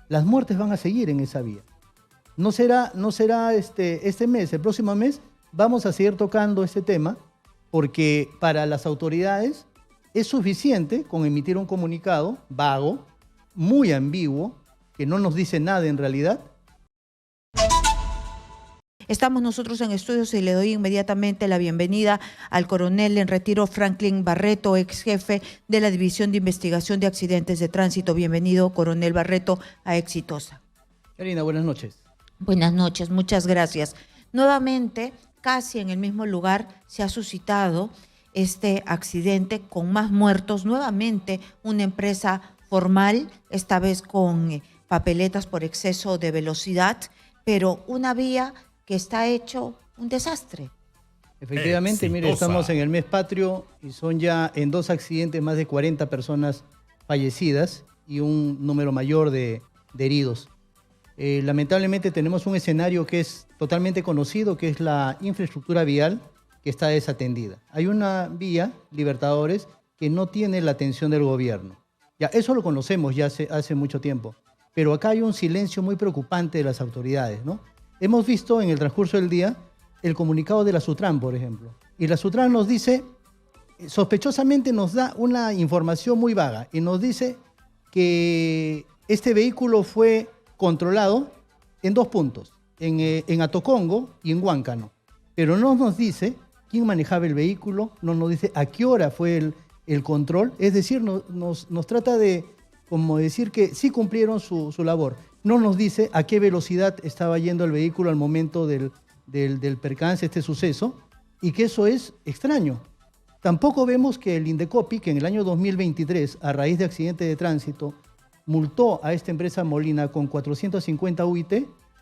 las muertes van a seguir en esa vía. No será este mes, el próximo mes, vamos a seguir tocando este tema, porque para las autoridades es suficiente con emitir un comunicado vago, muy ambiguo, que no nos dice nada en realidad. Estamos nosotros en estudios y le doy inmediatamente la bienvenida al coronel en retiro Franklin Barreto, ex jefe de la División de Investigación de Accidentes de Tránsito. Bienvenido, coronel Barreto, a Exitosa. Karina, buenas noches. Buenas noches, muchas gracias. Nuevamente, casi en el mismo lugar, se ha suscitado este accidente con más muertos. Nuevamente, una empresa formal, esta vez con papeletas por exceso de velocidad, pero una vía que está hecho un desastre. Efectivamente, mire, estamos en el mes patrio y son ya en 2 accidentes más de 40 personas fallecidas y un número mayor de heridos. Lamentablemente tenemos un escenario que es totalmente conocido, que es la infraestructura vial que está desatendida. Hay una vía, Libertadores, que no tiene la atención del gobierno. Ya, eso lo conocemos ya hace mucho tiempo, pero acá hay un silencio muy preocupante de las autoridades, ¿no? Hemos visto en el transcurso del día el comunicado de la Sutran, por ejemplo, y la Sutran nos dice, sospechosamente nos da una información muy vaga y nos dice que este vehículo fue controlado en 2 puntos, en Atocongo y en Huáncano, pero no nos dice quién manejaba el vehículo, no nos dice a qué hora fue el control, es decir, nos trata de como decir que sí cumplieron su labor. No nos dice a qué velocidad estaba yendo el vehículo al momento del percance, este suceso, y que eso es extraño. Tampoco vemos que el Indecopi, que en el año 2023, a raíz de accidente de tránsito, multó a esta empresa Molina con 450 UIT,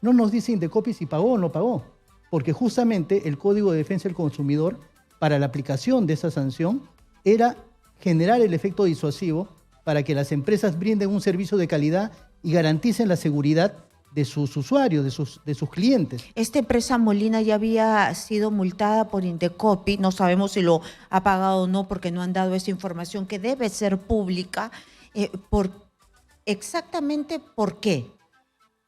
no nos dice Indecopi si pagó o no pagó, porque justamente el Código de Defensa del Consumidor, para la aplicación de esa sanción, era generar el efecto disuasivo para que las empresas brinden un servicio de calidad y garanticen la seguridad de sus usuarios, de sus clientes. Esta empresa Molina ya había sido multada por Indecopi, no sabemos si lo ha pagado o no porque no han dado esa información que debe ser pública. ¿Exactamente por qué?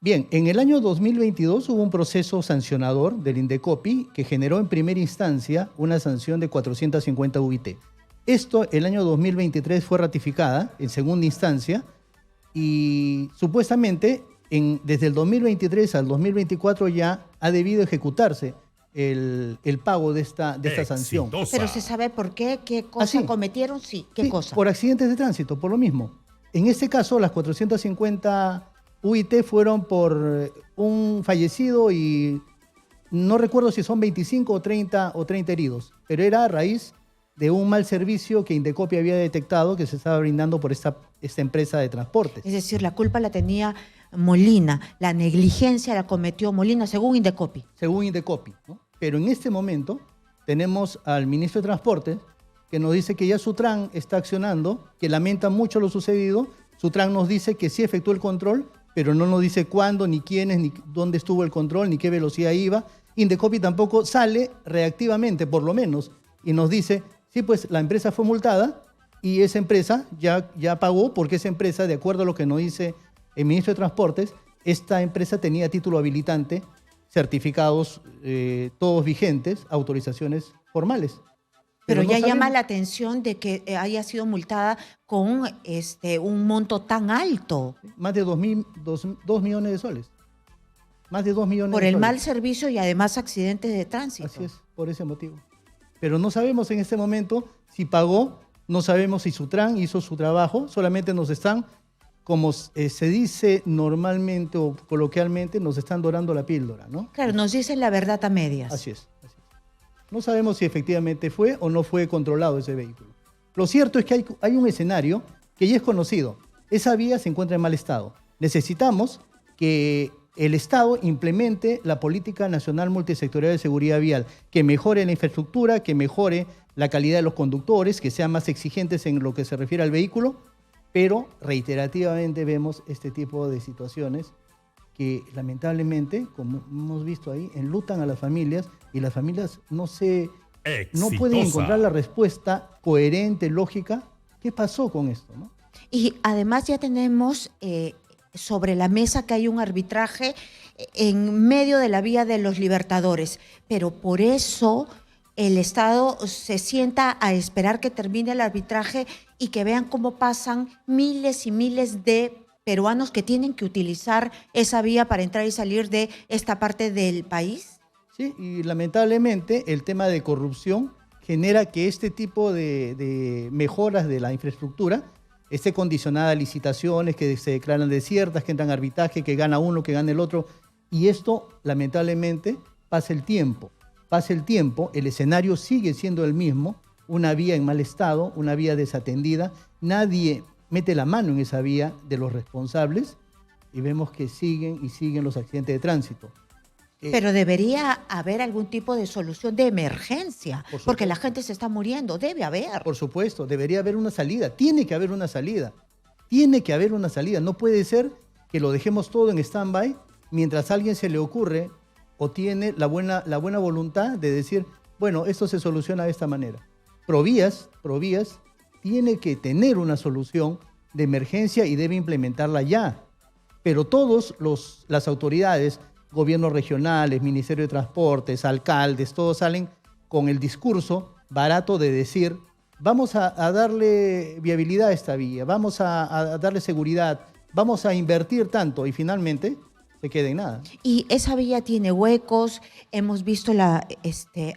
Bien, en el año 2022 hubo un proceso sancionador del Indecopi que generó en primera instancia una sanción de 450 UIT. Esto, el año 2023, fue ratificada en segunda instancia y supuestamente desde el 2023 al 2024 ya ha debido ejecutarse el pago de esta sanción. Pero se sabe por qué, qué cosa cometieron, sí, qué cosa. Por accidentes de tránsito, por lo mismo. En este caso, las 450 UIT fueron por un fallecido y no recuerdo si son 25 o 30 heridos, pero era a raíz de un mal servicio que Indecopi había detectado que se estaba brindando por esta empresa de transportes. Es decir, la culpa la tenía Molina, la negligencia la cometió Molina, según Indecopi. Según Indecopi, ¿no? Pero en este momento tenemos al ministro de Transportes que nos dice que ya Sutran está accionando, que lamenta mucho lo sucedido. Sutran nos dice que sí efectuó el control, pero no nos dice cuándo, ni quiénes, ni dónde estuvo el control, ni qué velocidad iba. Indecopi tampoco sale reactivamente, por lo menos, y nos dice, sí, pues la empresa fue multada y esa empresa ya pagó, porque esa empresa, de acuerdo a lo que nos dice el ministro de Transportes, esta empresa tenía título habilitante, certificados todos vigentes, autorizaciones formales. Pero ya llama la atención de que haya sido multada con un monto tan alto. Más de 2 millones de soles. Más de 2 millones de soles. Por el mal servicio y además accidentes de tránsito. Así es, por ese motivo. Pero no sabemos en este momento si pagó, no sabemos si Sutran hizo su trabajo, solamente nos están, como se dice normalmente o coloquialmente, nos están dorando la píldora, ¿no? Claro, nos dicen la verdad a medias. Así es. No sabemos si efectivamente fue o no fue controlado ese vehículo. Lo cierto es que hay un escenario que ya es conocido. Esa vía se encuentra en mal estado. Necesitamos que el Estado implemente la Política Nacional Multisectorial de Seguridad Vial, que mejore la infraestructura, que mejore la calidad de los conductores, que sean más exigentes en lo que se refiere al vehículo, pero reiterativamente vemos este tipo de situaciones que lamentablemente, como hemos visto ahí, enlutan a las familias y las familias no pueden encontrar la respuesta coherente, lógica. ¿Qué pasó con esto, no? Y además ya tenemos sobre la mesa que hay un arbitraje en medio de la vía de los Libertadores, pero por eso el Estado se sienta a esperar que termine el arbitraje y que vean cómo pasan miles y miles de peruanos que tienen que utilizar esa vía para entrar y salir de esta parte del país. Sí, y lamentablemente el tema de corrupción genera que este tipo de mejoras de la infraestructura esté condicionada a licitaciones que se declaran desiertas, que entran a arbitraje, que gana uno, que gana el otro. Y esto, lamentablemente, pasa el tiempo, el escenario sigue siendo el mismo, una vía en mal estado, una vía desatendida, nadie mete la mano en esa vía de los responsables y vemos que siguen y siguen los accidentes de tránsito. Pero debería haber algún tipo de solución de emergencia, porque la gente se está muriendo, debe haber. Por supuesto, debería haber una salida, tiene que haber una salida, no puede ser que lo dejemos todo en stand-by mientras a alguien se le ocurre o tiene la buena voluntad de decir, bueno, esto se soluciona de esta manera. Provías tiene que tener una solución de emergencia y debe implementarla ya. Pero las autoridades, gobiernos regionales, Ministerio de Transportes, alcaldes, todos salen con el discurso barato de decir, vamos a darle viabilidad a esta vía, vamos a darle seguridad, vamos a invertir tanto y finalmente se queda en nada. Y esa vía tiene huecos, hemos visto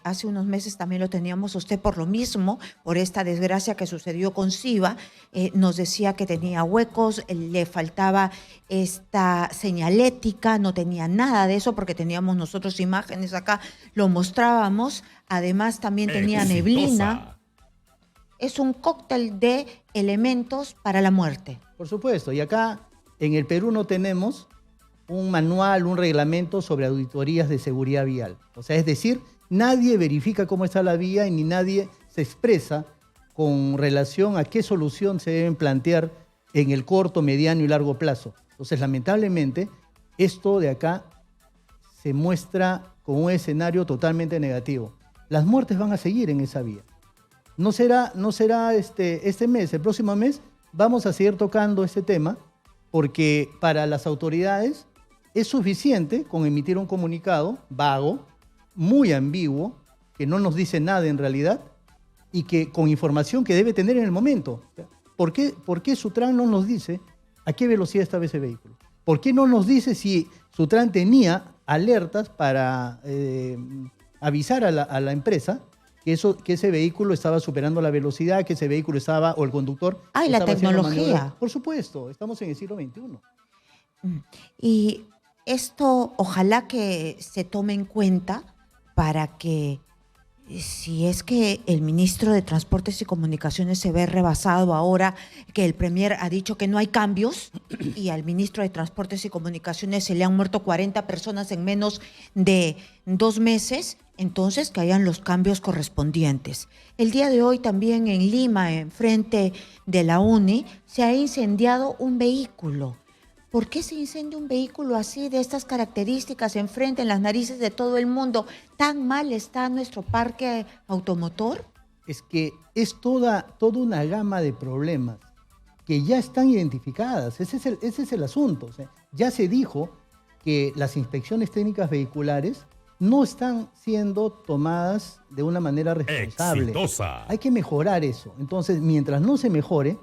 hace unos meses también lo teníamos usted por lo mismo, por esta desgracia que sucedió con Siva, nos decía que tenía huecos, le faltaba esta señalética, no tenía nada de eso porque teníamos nosotros imágenes acá, lo mostrábamos, además también tenía neblina. Es un cóctel de elementos para la muerte. Por supuesto, y acá en el Perú no tenemos un manual, un reglamento sobre auditorías de seguridad vial. O sea, es decir, nadie verifica cómo está la vía y ni nadie se expresa con relación a qué solución se deben plantear en el corto, mediano y largo plazo. Entonces, lamentablemente, esto de acá se muestra con un escenario totalmente negativo. Las muertes van a seguir en esa vía. No será este mes, el próximo mes, vamos a seguir tocando este tema porque para las autoridades es suficiente con emitir un comunicado vago, muy ambiguo, que no nos dice nada en realidad y que con información que debe tener en el momento. ¿Por qué Sutran no nos dice a qué velocidad estaba ese vehículo? ¿Por qué no nos dice si Sutran tenía alertas para avisar a la empresa que ese vehículo estaba superando la velocidad, que ese vehículo estaba, o el conductor... ¡Ay, la tecnología! Por supuesto, estamos en el siglo XXI. Y esto ojalá que se tome en cuenta para que, si es que el ministro de Transportes y Comunicaciones se ve rebasado ahora, que el premier ha dicho que no hay cambios y al ministro de Transportes y Comunicaciones se le han muerto 40 personas en menos de 2 meses, entonces que hayan los cambios correspondientes. El día de hoy también en Lima, en frente de la UNI, se ha incendiado un vehículo. ¿Por qué se incendia un vehículo así, de estas características, enfrente, en las narices de todo el mundo? ¿Tan mal está nuestro parque automotor? Es que es toda una gama de problemas que ya están identificadas. Ese es el asunto. O sea, ya se dijo que las inspecciones técnicas vehiculares no están siendo tomadas de una manera responsable. Exitosa. Hay que mejorar eso. Entonces, mientras no se mejore,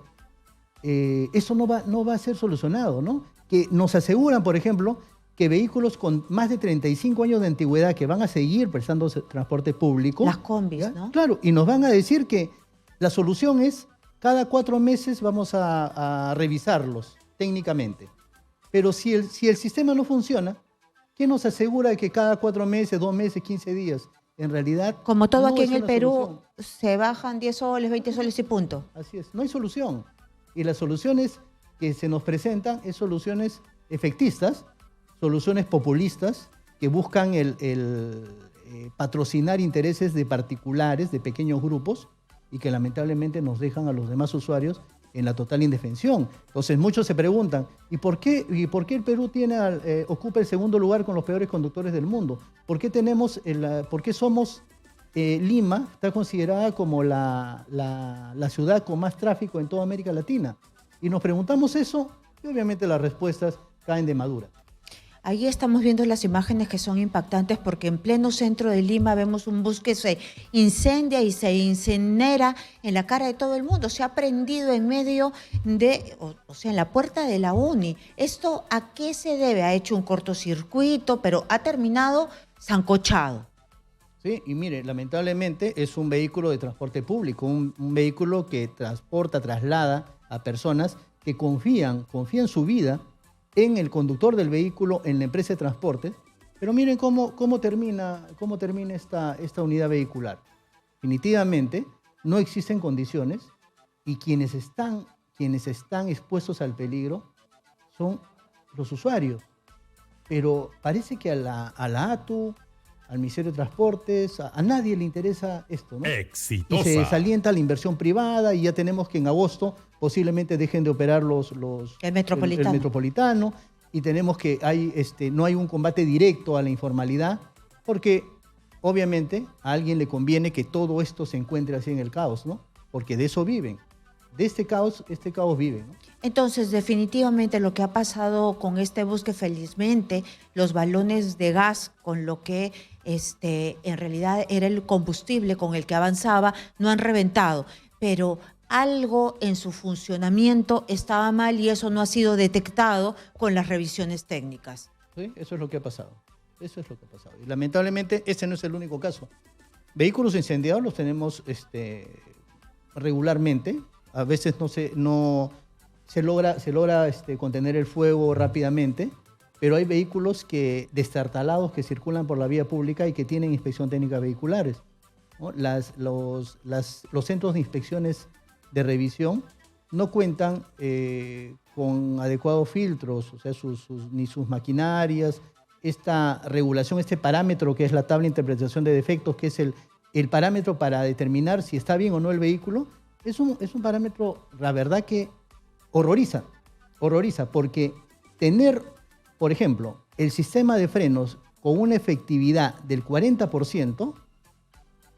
eso no va a ser solucionado, ¿no? Que nos aseguran, por ejemplo, que vehículos con más de 35 años de antigüedad que van a seguir prestando transporte público. Las combis, ¿ya? ¿no? Claro, y nos van a decir que la solución es cada 4 meses vamos a revisarlos técnicamente. Pero si el sistema no funciona, ¿qué nos asegura de que cada 4 meses, 2 meses, 15 días? En realidad, como todo no aquí es en el una Perú, solución. se bajan 10 soles, 20 soles y punto. Así es, no hay solución. Y las soluciones que se nos presentan es soluciones efectistas, soluciones populistas que buscan patrocinar intereses de particulares, de pequeños grupos, y que lamentablemente nos dejan a los demás usuarios en la total indefensión. Entonces muchos se preguntan, ¿y por qué el Perú ocupa el segundo lugar con los peores conductores del mundo? ¿Por qué somos Lima está considerada como la ciudad con más tráfico en toda América Latina? Y nos preguntamos eso, y obviamente las respuestas caen de madura. Ahí estamos viendo las imágenes que son impactantes porque en pleno centro de Lima vemos un bus que se incendia y se incinera en la cara de todo el mundo. Se ha prendido en medio de, o sea, en la puerta de la UNI. ¿Esto a qué se debe? Ha hecho un cortocircuito, pero ha terminado sancochado. Sí, y mire, lamentablemente es un vehículo de transporte público, un vehículo que transporta, traslada a personas que confían su vida en el conductor del vehículo, en la empresa de transporte. Pero miren cómo termina esta unidad vehicular. Definitivamente no existen condiciones y quienes están expuestos al peligro son los usuarios. Pero parece que a la ATU, al Ministerio de Transportes, a nadie le interesa esto, ¿no? Exitosa. Y se desalienta la inversión privada y ya tenemos que en agosto posiblemente dejen de operar el Metropolitano. Y tenemos que no hay un combate directo a la informalidad porque obviamente a alguien le conviene que todo esto se encuentre así en el caos, ¿no? Porque de eso viven. De este caos viven, ¿no? Entonces, definitivamente lo que ha pasado con este bus, que felizmente los balones de gas con lo que en realidad era el combustible con el que avanzaba, no han reventado, pero algo en su funcionamiento estaba mal y eso no ha sido detectado con las revisiones técnicas. Sí, eso es lo que ha pasado. Y lamentablemente ese no es el único caso. Vehículos incendiados los tenemos regularmente. A veces no se logra contener el fuego rápidamente, pero hay vehículos destartalados que circulan por la vía pública y que tienen inspección técnica vehiculares, ¿no? Los centros de inspecciones de revisión no cuentan con adecuados filtros, o sea, ni sus maquinarias. Esta regulación, este parámetro que es la tabla de interpretación de defectos, que es el parámetro para determinar si está bien o no el vehículo, es un parámetro, la verdad, que horroriza, porque tener, por ejemplo, el sistema de frenos con una efectividad del 40%,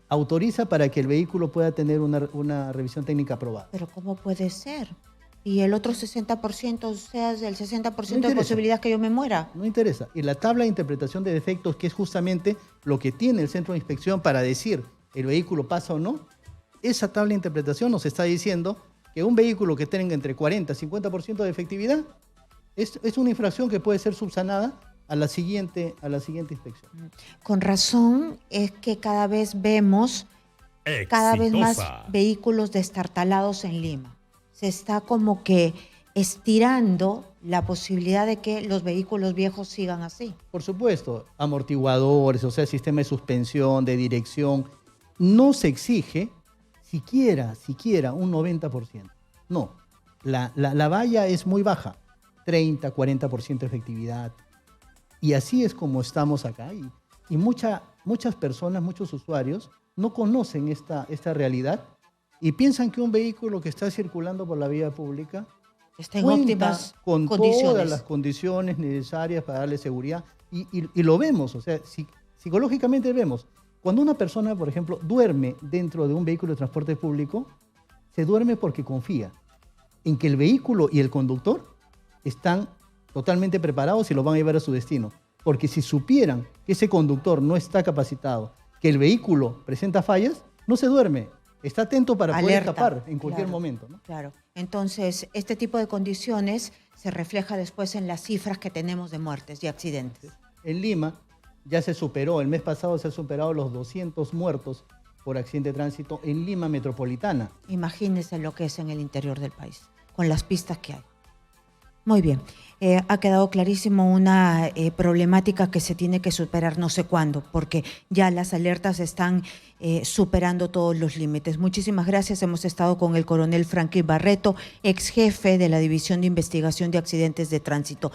autoriza para que el vehículo pueda tener una revisión técnica aprobada. Pero ¿cómo puede ser? Y el otro 60%, o sea, el 60% de posibilidad que yo me muera. No interesa. Y la tabla de interpretación de defectos, que es justamente lo que tiene el centro de inspección para decir el vehículo pasa o no, esa tabla de interpretación nos está diciendo que un vehículo que tenga entre 40 y 50% de efectividad es una infracción que puede ser subsanada a la siguiente inspección. Con razón es que cada vez vemos cada vez más vehículos destartalados en Lima. Se está como que estirando la posibilidad de que los vehículos viejos sigan así. Por supuesto, amortiguadores, o sea, sistema de suspensión, de dirección. No se exige siquiera un 90%. No, la valla es muy baja, 30, 40% de efectividad. Y así es como estamos acá. Y muchas personas, muchos usuarios, no conocen esta realidad y piensan que un vehículo que está circulando por la vía pública está en óptimas con condiciones. Todas las condiciones necesarias para darle seguridad. Y lo vemos, o sea, psicológicamente vemos. Cuando una persona, por ejemplo, duerme dentro de un vehículo de transporte público, se duerme porque confía en que el vehículo y el conductor están totalmente preparados y lo van a llevar a su destino. Porque si supieran que ese conductor no está capacitado, que el vehículo presenta fallas, no se duerme. Está atento para poder escapar en cualquier momento, ¿no? Claro. Entonces, este tipo de condiciones se refleja después en las cifras que tenemos de muertes y accidentes. En Lima ya se superó, el mes pasado se han superado los 200 muertos por accidente de tránsito en Lima metropolitana. Imagínense lo que es en el interior del país, con las pistas que hay. Muy bien. Ha quedado clarísimo una problemática que se tiene que superar no sé cuándo, porque ya las alertas están superando todos los límites. Muchísimas gracias. Hemos estado con el coronel Franklin Barreto, ex jefe de la División de Investigación de Accidentes de Tránsito.